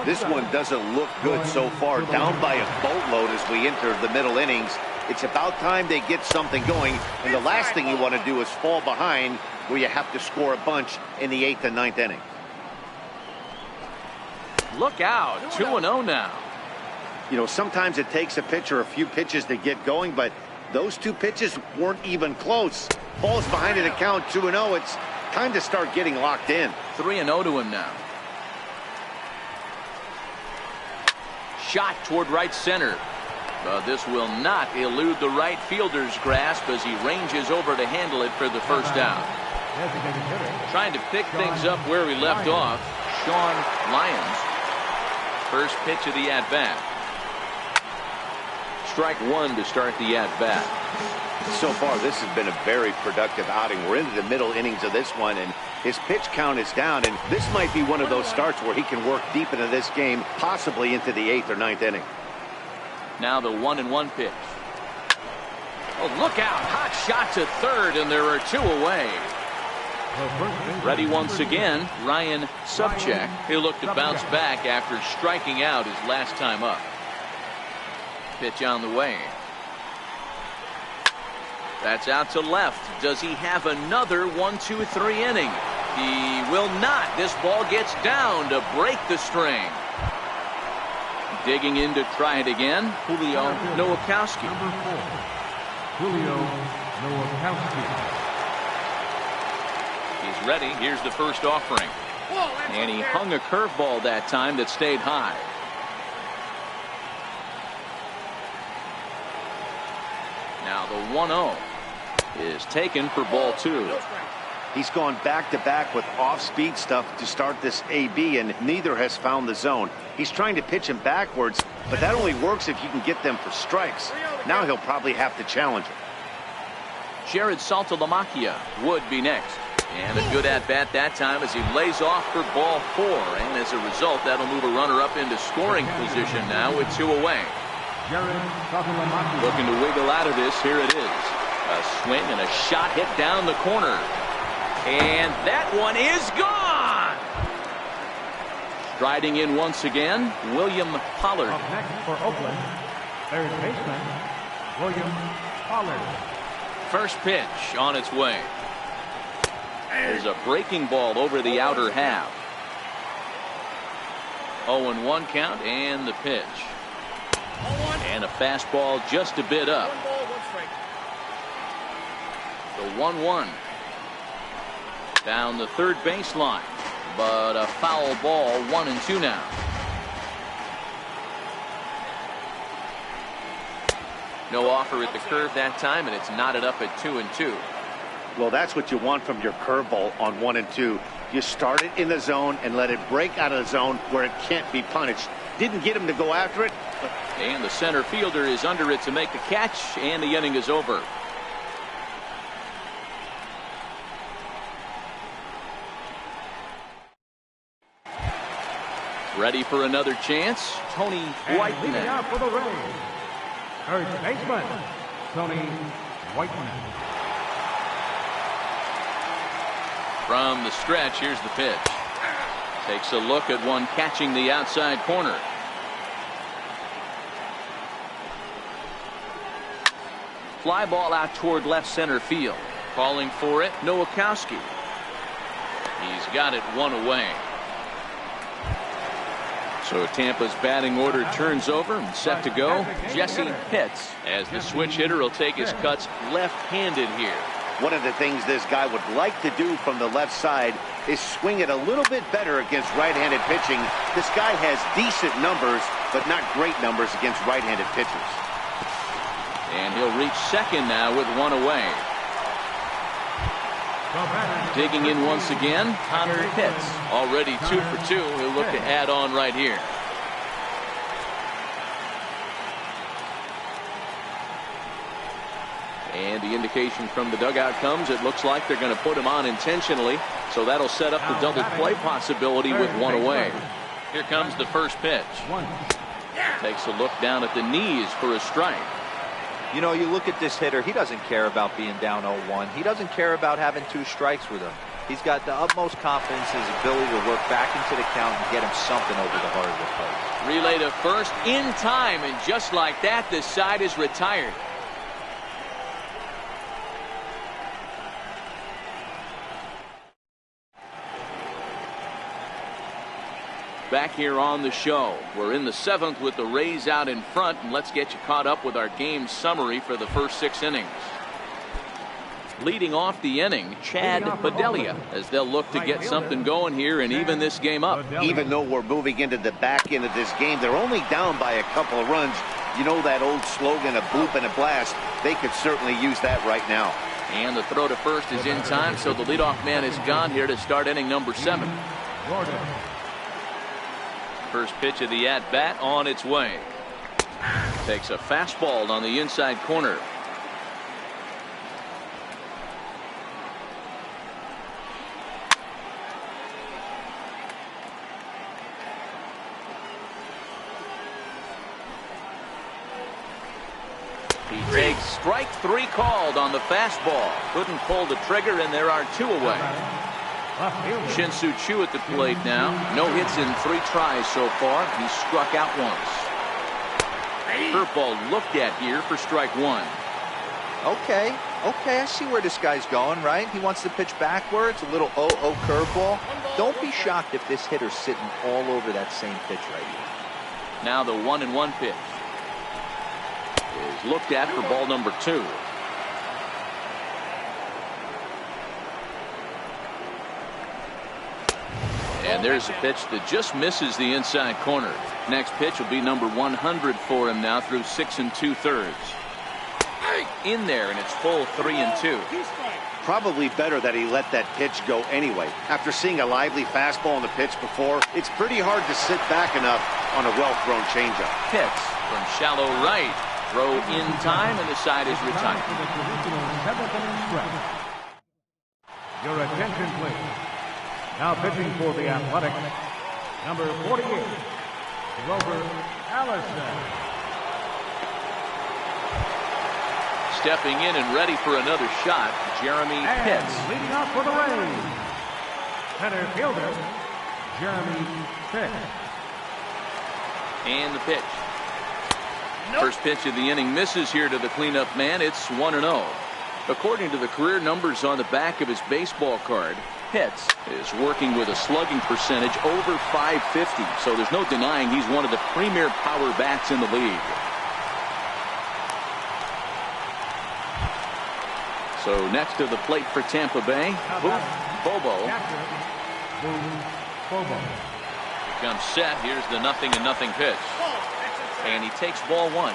This one doesn't look good so far. Down by a boatload as we enter the middle innings. It's about time they get something going. And the last thing you want to do is fall behind where you have to score a bunch in the 8th and 9th inning. Look out. 2-0 now. You know, sometimes it takes a pitcher a few pitches to get going, but those 2 pitches weren't even close. Ball's behind an account 2-0. It's time to start getting locked in. 3-0 to him now. Shot toward right center. But this will not elude the right fielder's grasp as he ranges over to handle it for the first out. Trying to pick things up where we left off, Sean Lyons. First pitch of the at-bat. Strike 1 to start the at-bat. So far, this has been a very productive outing. We're into the middle innings of this one, and his pitch count is down, and this might be one of those starts where he can work deep into this game, possibly into the 8th or 9th inning. Now the 1-1 pitch. Oh, look out. Hot shot to third, and there are 2 away. Ready once again, Ryan Subcheck. He'll look to bounce back after striking out his last time up. Pitch on the way. That's out to left. Does he have another 1-2-3 inning? He will not. This ball gets down to break the string. Digging in to try it again, Julio Nowakowski. Number 4, Julio Nowakowski. He's ready. Here's the first offering. And he hung a curveball that time that stayed high. Now the 1-0 is taken for ball 2. He's gone back-to-back with off-speed stuff to start this AB, and neither has found the zone. He's trying to pitch him backwards, but that only works if you can get them for strikes. Now he'll probably have to challenge him. Jared Saltalamacchia would be next. And a good at-bat that time as he lays off for ball 4. And as a result, that'll move a runner up into scoring position now with 2 away. Looking to wiggle out of this. Here it is. A swing and a shot hit down the corner. And that one is gone. Striding in once again, William Pollard. Up next for Oakland, third baseman, William Pollard. First pitch on its way. There's a breaking ball over the outer half. 0-1 count and the pitch. And a fastball just a bit up. The 1-1. Down the third baseline. But a foul ball, 1-2 now. No offer at the curve that time, and it's knotted up at 2-2. Well, that's what you want from your curveball on 1 and 2. You start it in the zone and let it break out of the zone where it can't be punished. Didn't get him to go after it. And the center fielder is under it to make the catch, and the inning is over. Ready for another chance, Tony Whiteman. Leading out for the Rays, third baseman, Tony Whiteman. From the stretch, here's the pitch. Takes a look at one catching the outside corner. Fly ball out toward left center field. Calling for it, Nowakowski. He's got it one away. So Tampa's batting order turns over and set to go. Jesse Pitts, as the switch hitter, will take his cuts left-handed here. One of the things this guy would like to do from the left side is swing it a little bit better against right-handed pitching. This guy has decent numbers, but not great numbers against right-handed pitchers. And he'll reach second now with one away. Digging in once again, Connor Pitts. Already 2 for 2. He'll look to add on right here. And the indication from the dugout comes, it looks like they're going to put him on intentionally. So that'll set up the double play possibility with one away. Here comes the first pitch. Takes a look down at the knees for a strike. You know, you look at this hitter, he doesn't care about being down 0-1. He doesn't care about having 2 strikes with him. He's got the utmost confidence in his ability to work back into the count and get him something over the heart of the plate. Relay to first in time, and just like that, this side is retired. Back here on the show, we're in the 7th with the Rays out in front, and let's get you caught up with our game summary for the first 6 innings. Leading off the inning, Chad Bedelia, as they'll look to get something going here and even this game up. Even though we're moving into the back end of this game, they're only down by a couple of runs. You know that old slogan, a bloop and a blast. They could certainly use that right now. And the throw to first is in time, so the leadoff man is gone here to start inning number 7. First pitch of the at-bat on its way. Takes a fastball on the inside corner. He takes strike 3 called on the fastball. Couldn't pull the trigger, and there are 2 away. Shin-Soo Choo at the plate now. No hits in 3 tries so far. He struck out once. Curveball looked at here for strike 1. Okay, I see where this guy's going, right? He wants to pitch backwards, a little 0-0 curveball. Don't be shocked if this hitter's sitting all over that same pitch right here. Now the 1-1 pitch is looked at for ball number 2. And there's a pitch that just misses the inside corner. Next pitch will be number 100 for him now through 6 2/3. In there, and it's full 3 2. Probably better that he let that pitch go anyway. After seeing a lively fastball on the pitch before, it's pretty hard to sit back enough on a well-thrown changeup. Pitch from shallow right. Throw in time, and the side is retired. Your attention, please. Now pitching for the Athletics, number 48, Grover Allison. Stepping in and ready for another shot, Jeremy Pitts. Leading off for the Rays, center fielder, Jeremy Pitts. And the pitch. First pitch of the inning misses here to the cleanup man. It's 1-0. According to the career numbers on the back of his baseball card, Pitts is working with a slugging percentage over .550, so there's no denying he's one of the premier power bats in the league. So next to the plate for Tampa Bay, Bobo. Comes set. Here's the 0-0 pitch. And he takes ball 1.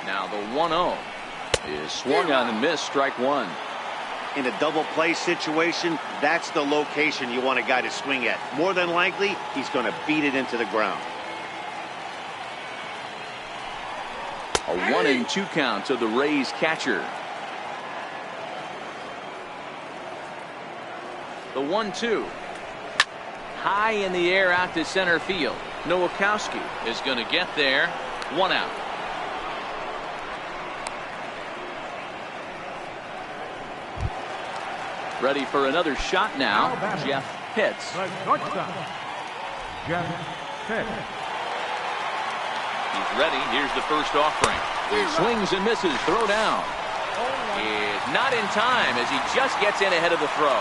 Now the 1-0. is swung on and missed. Strike one. In a double play situation, that's the location you want a guy to swing at. More than likely, he's going to beat it into the ground. A 1-2 count to the Rays catcher. The 1-2. High in the air out to center field. Nowakowski is going to get there. 1 out. Ready for another shot now. Jeff Pitts. The shortstop, Jeff Pitts. He's ready. Here's the first offering. He swings and misses. Throw down. Is not in time as he just gets in ahead of the throw.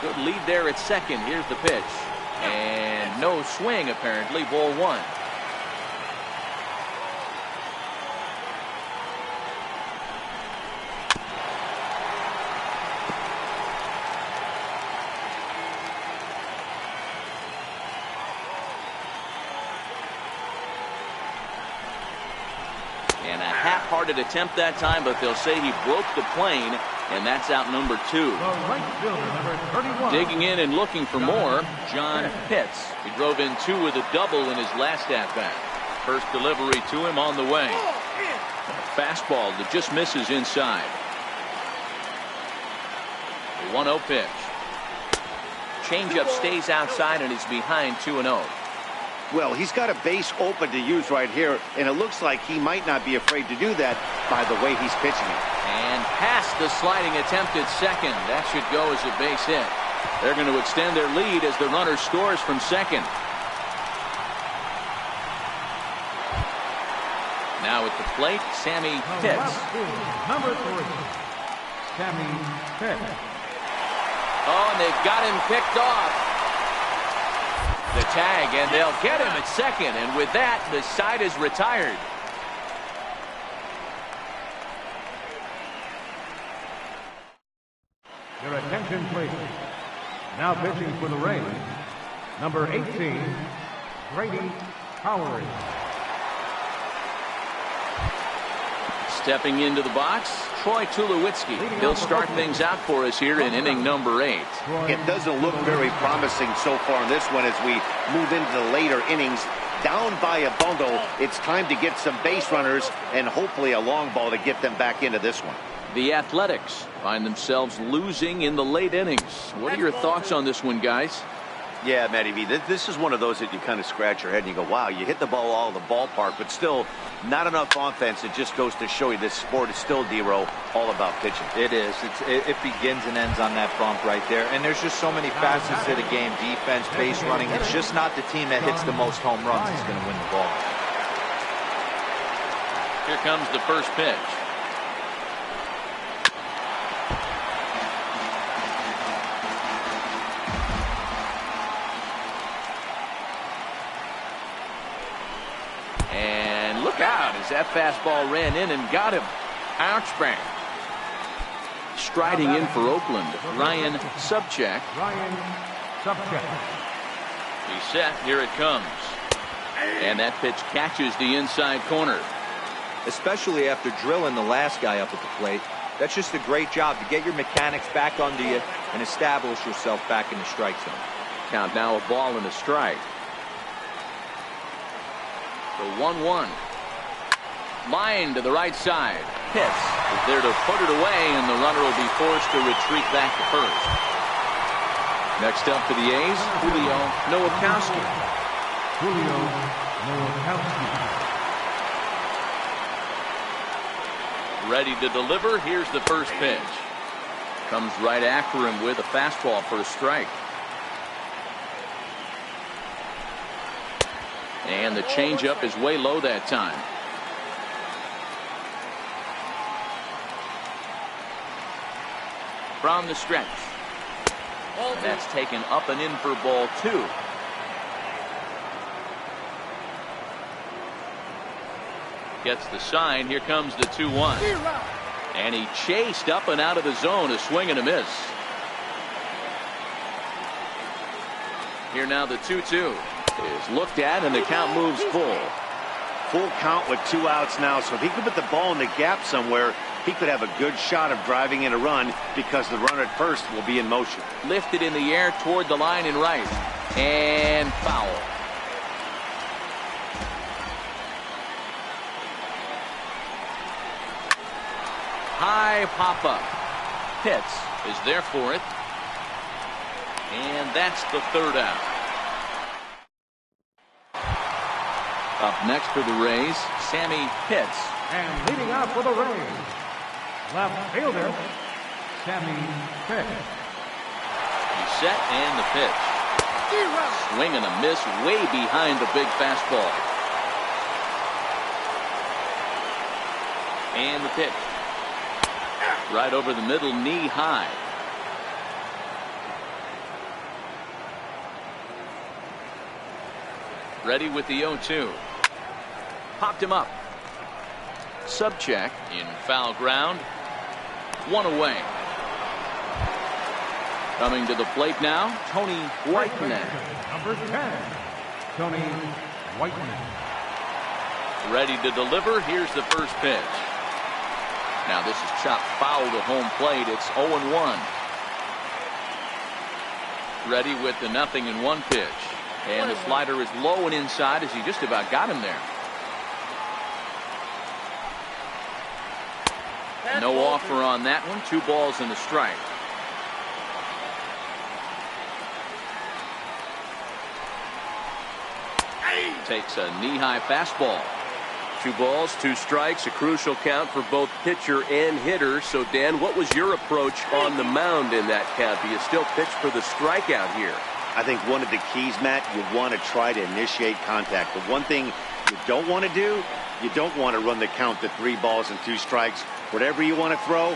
Good lead there at second. Here's the pitch. And no swing apparently. Ball one. And a half-hearted attempt that time, but they'll say he broke the plane, and that's out number 2. The right fielder, number 31. Digging in and looking for more, John Pitts. He drove in 2 with a double in his last at-bat. First delivery to him on the way. A fastball that just misses inside. The 1-0 pitch. Changeup stays outside and is behind 2-0. Well, he's got a base open to use right here, and it looks like he might not be afraid to do that by the way he's pitching it. And past the sliding attempt at second. That should go as a base hit. They're going to extend their lead as the runner scores from second. Now at the plate, Sammy The Pitts. left fielder, number 3, Sammy Pitts. Oh, and they've got him picked off. The tag, and they'll get him at second, and with that, the side is retired. Your attention, please. Now pitching for the Rays, number 18, Grady Howard. Stepping into the box, Troy Tulowitzki. He'll start things out for us here in inning number 8. It doesn't look very promising so far in this one as we move into the later innings. Down by a bundle, it's time to get some base runners and hopefully a long ball to get them back into this one. The Athletics find themselves losing in the late innings. What are your thoughts on this one, guys? Yeah, Matty V, this is one of those that you kind of scratch your head and you go, wow, you hit the ball all the ballpark, but still not enough offense. It just goes to show you this sport is still, D-Row, all about pitching. It is. It begins and ends on that bump right there. And there's just so many facets to the game. Defense, base running. It's just not the team that hits the most home runs that's going to win the ball. Here comes the first pitch. And look out as that fastball ran in and got him. Ouch bang. Striding in for Oakland, Ryan Subcheck. Ryan Subcheck. He's set. Here it comes. And that pitch catches the inside corner. Especially after drilling the last guy up at the plate. That's just a great job to get your mechanics back under you and establish yourself back in the strike zone. Count now a ball and a strike. The 1-1. Line to the right side. Pitts is there to put it away, and the runner will be forced to retreat back to first. Next up for the A's, Julio Nowakowski. Julio Nowakowski. Ready to deliver. Here's the first pitch. Comes right after him with a fastball for a strike. And the changeup is way low that time. From the stretch. And that's taken up and in for ball 2. Gets the sign. Here comes the 2-1. And he chased up and out of the zone, a swing and a miss. Here now the 2-2 is looked at, and the count moves full. Full count with 2 outs now, so if he could put the ball in the gap somewhere, he could have a good shot of driving in a run because the runner at first will be in motion. Lifted in the air toward the line and right. And foul. High pop-up. Pitts is there for it. And that's the 3rd out. Up next for the Rays, Sammy Pitts. And leading off for the Rays, left fielder, Sammy Pitts. He's set and the pitch. Swing and a miss way behind the big fastball. And the pitch. Right over the middle, knee high. Ready with the 0-2. Popped him up. Subcheck in foul ground. 1 away. Coming to the plate now, Tony Whiteman. Number 10, Tony Whiteman. Ready to deliver. Here's the first pitch. Now this is chopped foul to home plate. It's 0-1. Ready with the 0-1 pitch. And the slider is low and inside as he just about got him there. No offer on that one. 2 balls and a strike. Takes a knee-high fastball. 2 balls, 2 strikes, a crucial count for both pitcher and hitter. So, Dan, what was your approach on the mound in that count? Do you still pitch for the strikeout here? I think one of the keys, Matt, you want to try to initiate contact. The one thing you don't want to do, you don't want to run the count to 3 balls and 2 strikes. Whatever you want to throw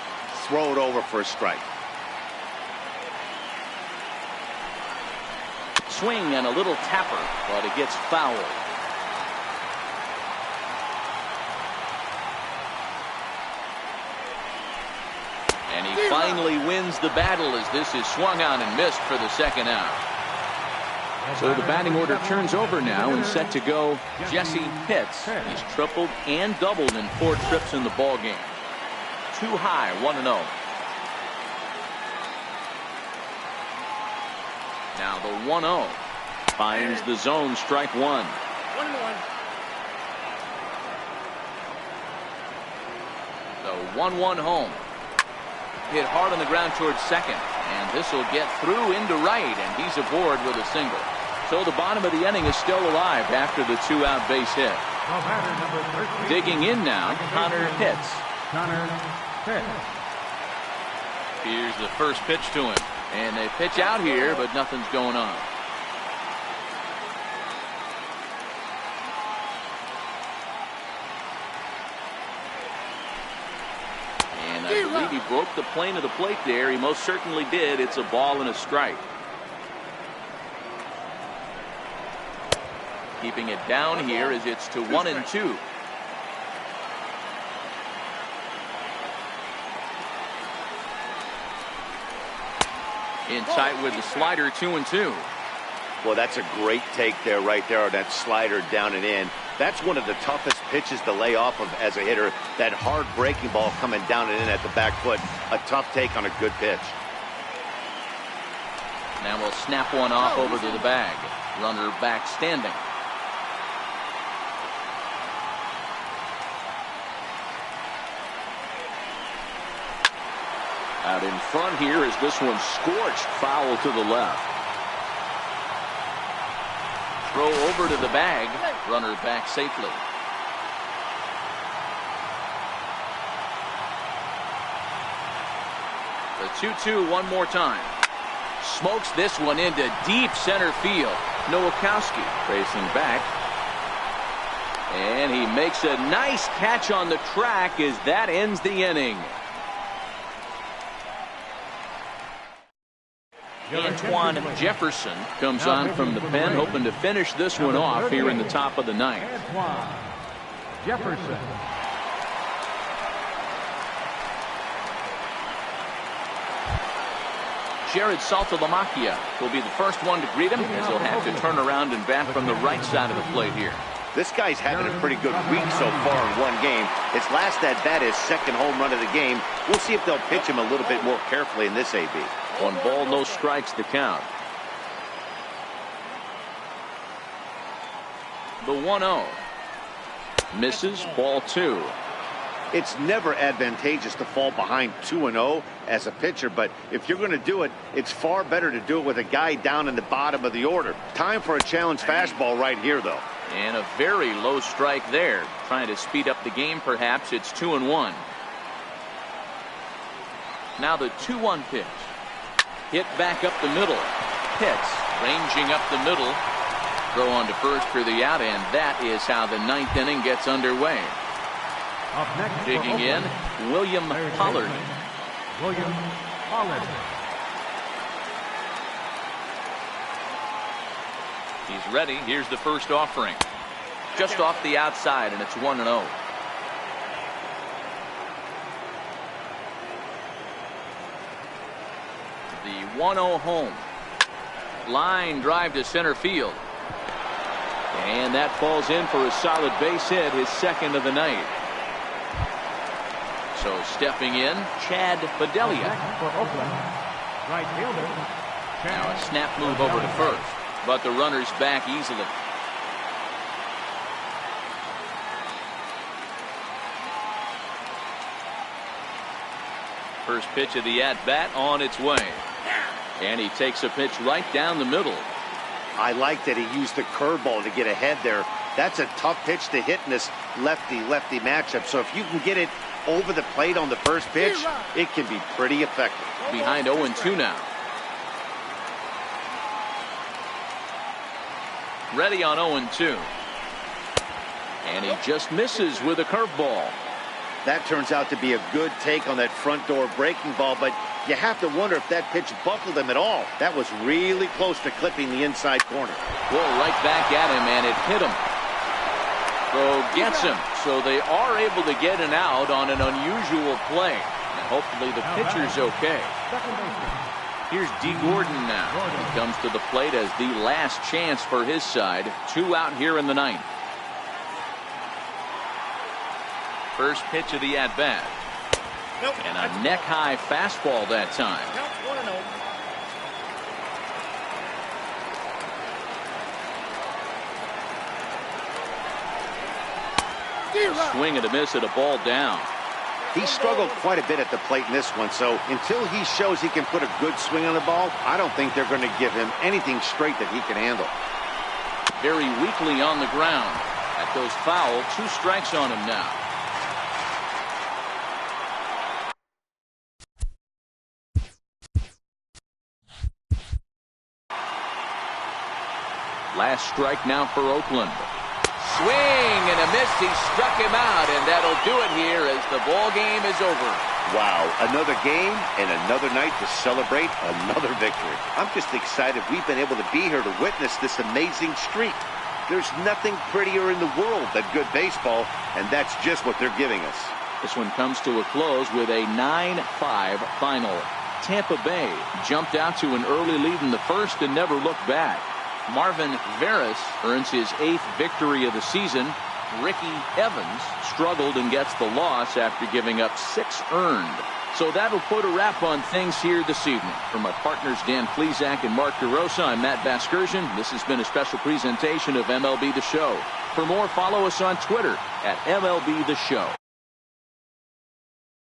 it over for a strike. Swing and a little tapper, but it gets fouled. And he finally wins the battle as this is swung on and missed for the 2nd out. So the batting order turns over now and set to go Jesse Pitts. He's tripled and doubled in 4 trips in the ball game. Too high, 1-0. Now the 1-0 finds the zone, strike 1. 1-1. The 1-1 home. Hit hard on the ground towards second. And this will get through into right, and he's aboard with a single. So the bottom of the inning is still alive after the 2-out base hit. Digging in now, Connor Pitts. Connor Pitts. Here's the first pitch to him. And they pitch out here, but nothing's going on. And I believe he broke the plane of the plate there. He most certainly did. It's a ball and a strike. Keeping it down here as it's to 1-2. In tight with the slider, 2-2. Well, that's a great take there, right there, on that slider down and in. That's one of the toughest pitches to lay off of as a hitter. That hard breaking ball coming down and in at the back foot. A tough take on a good pitch. Now we'll snap one off over to the bag. Runner back standing. Out in front here is this one scorched foul to the left. Throw over to the bag. Runner back safely. The 2-2 one more time. Smokes this one into deep center field. Nowakowski racing back. And he makes a nice catch on the track as that ends the inning. Antoine Jefferson comes on from the pen, hoping to finish this one off here in the top of the 9th. Antoine Jefferson. Jared Saltalamacchia will be the first one to greet him as he'll have to turn around and bat from the right side of the plate here. This guy's having a pretty good week so far in one game. His last at-bat is second home run of the game. We'll see if they'll pitch him a little bit more carefully in this AB. 1 ball, no strikes to count. The 1-0. Misses, ball 2. It's never advantageous to fall behind 2-0 as a pitcher, but if you're going to do it, it's far better to do it with a guy down in the bottom of the order. Time for a challenge fastball right here, though. And a very low strike there. Trying to speed up the game, perhaps. It's 2-1. Now the 2-1 pitch. Hit back up the middle. Pitts ranging up the middle. Throw on to first for the out, and that is how the 9th inning gets underway. Digging in, William Pollard. William Pollard. He's ready. Here's the first offering. Just off the outside, and it's 1-0. The 1-0 home. Line drive to center field. And that falls in for a solid base hit, his second of the night. So stepping in, Chad Bedelia. For Oakland, right fielder. Now a snap move over to first, but the runner's back easily. First pitch of the at-bat on its way. And he takes a pitch right down the middle. I like that he used the curveball to get ahead there. That's a tough pitch to hit in this lefty-lefty matchup. So if you can get it over the plate on the first pitch, it can be pretty effective. Behind 0-2 now. Ready on 0-2. And he just misses with a curveball. That turns out to be a good take on that front door breaking ball, but you have to wonder if that pitch buckled him at all. That was really close to clipping the inside corner. Well, right back at him, and it hit him. Throw gets him, so they are able to get an out on an unusual play. And hopefully the pitcher's okay. Here's D. Gordon now. He comes to the plate as the last chance for his side. 2 out here in the 9th. First pitch of the at-bat. And a neck-high fastball that time. A swing and a miss at a ball down. He struggled quite a bit at the plate in this one, so until he shows he can put a good swing on the ball, I don't think they're going to give him anything straight that he can handle. Very weakly on the ground. That goes foul. 2 strikes on him now. Last strike now for Oakland. Swing and a miss. He struck him out, and that'll do it here as the ball game is over. Wow, another game and another night to celebrate another victory. I'm just excited we've been able to be here to witness this amazing streak. There's nothing prettier in the world than good baseball, and that's just what they're giving us. This one comes to a close with a 9-5 final. Tampa Bay jumped out to an early lead in the first and never looked back. Marvin Veras earns his 8th victory of the season. Ricky Evans struggled and gets the loss after giving up 6 earned. So that'll put a wrap on things here this evening. From my partners Dan Plesac and Mark DeRosa, I'm Matt Vasgersian. This has been a special presentation of MLB The Show. For more, follow us on Twitter at MLB The Show.